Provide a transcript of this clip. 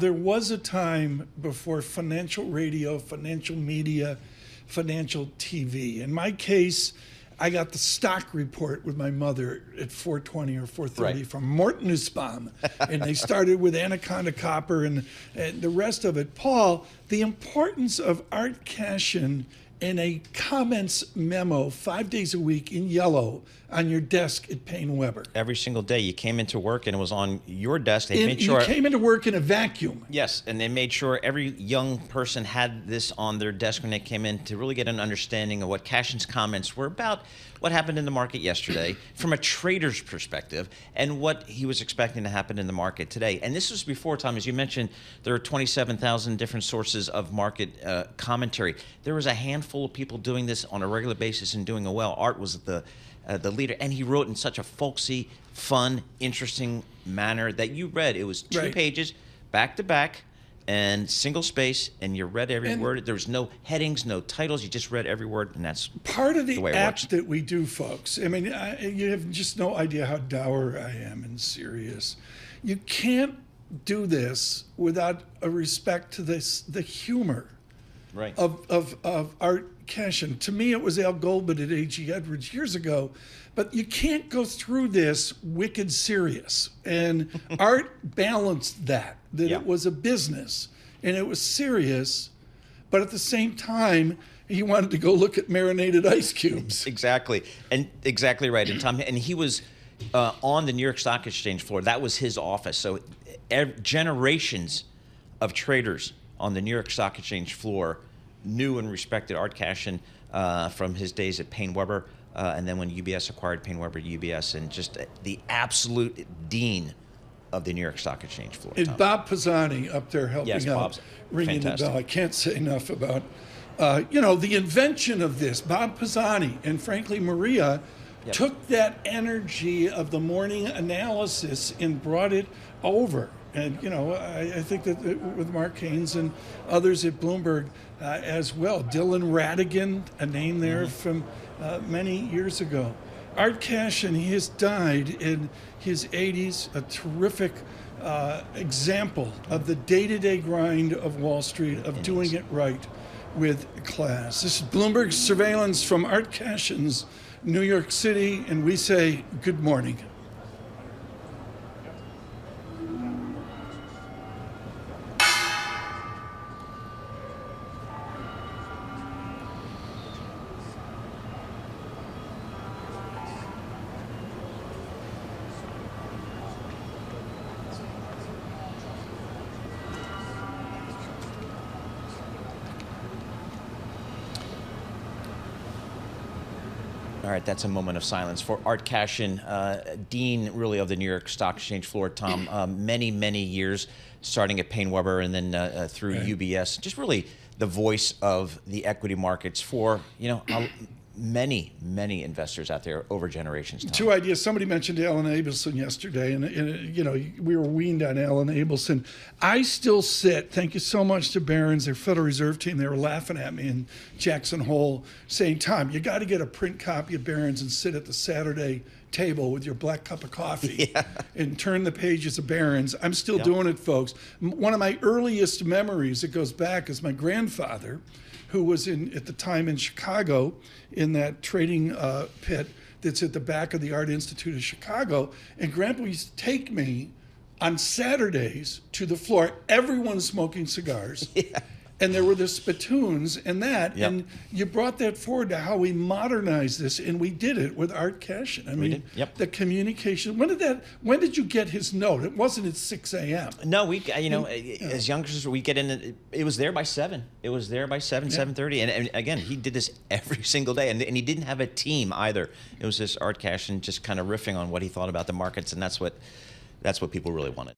There was a time before financial radio, financial media, financial TV. In my case, I got the stock report with my mother at 4:20 or 4:30 from Morton Nussbaum. And they started with Anaconda Copper and the rest of it. Paul, the importance of Art Cashin in a comments memo 5 days a week in yellow on your desk at Payne Weber. Every single day you came into work and it was on your desk. They made sure you came into work in a vacuum. Yes, and they made sure every young person had this on their desk when they came in to really get an understanding of what Cashin's comments were about, what happened in the market yesterday from a trader's perspective, and what he was expecting to happen in the market today. And this was before, Tom, as you mentioned, there are 27,000 different sources of market commentary. There was a handful of people doing this on a regular basis and doing it well. Art was the leader, and he wrote in such a folksy, fun, interesting manner that you read. It was two pages, back to back, and single space, and you read every word. There was no headings, no titles. You just read every word, and that's part of the way act that we do, folks. I mean, you have just no idea how dour I am and serious. You can't do this without a respect to the humor of Art Cashin. To me, it was Al Goldman at A.G. Edwards years ago, but you can't go through this wicked serious. And Art balanced that it was a business and it was serious, but at the same time, he wanted to go look at marinated ice cubes. Exactly, and exactly right. And Tom, and he was on the New York Stock Exchange floor. That was his office. So generations of traders on the New York Stock Exchange floor knew and respected Art Cashin from his days at Payne Weber, and then when UBS acquired Payne Weber, UBS, and just the absolute dean of the New York Stock Exchange floor. And Bob Pisani up there helping out, ringing the bell. I can't say enough about, the invention of this. Bob Pisani and frankly Maria took that energy of the morning analysis and brought it over. And, I think that with Mark Haynes and others at Bloomberg as well. Dylan Radigan, a name there from many years ago. Art Cashin, he has died in his 80s, a terrific example of the day-to-day grind of Wall Street, of doing it right with class. This is Bloomberg Surveillance from Art Cashin's New York City, and we say good morning. All right, that's a moment of silence for Art Cashin, dean really of the New York Stock Exchange floor, Tom. Many, many years, starting at Payne Weber and then through UBS. Just really the voice of the equity markets for, many, many investors out there over generations. Tom. Two ideas. Somebody mentioned Alan Abelson yesterday, and we were weaned on Alan Abelson. I still sit, thank you so much to Barron's, their Federal Reserve team. They were laughing at me in Jackson Hole saying, Tom, you got to get a print copy of Barron's and sit at the Saturday table with your black cup of coffee and turn the pages of Barron's. I'm still doing it, folks. One of my earliest memories, it goes back, is my grandfather, who was at the time in Chicago in that trading pit that's at the back of the Art Institute of Chicago. And Grandpa used to take me on Saturdays to the floor. Everyone's smoking cigars. And there were the spittoons and that. And you brought that forward to how we modernize this, and we did it with Art Cashin. I mean, the communication. When did you get his note? It wasn't at 6 a.m. No, as youngsters, we get in. It was there by 7. It was there by 7:30. And again, he did this every single day, and he didn't have a team either. It was just Art Cashin just kind of riffing on what he thought about the markets, and that's what people really wanted.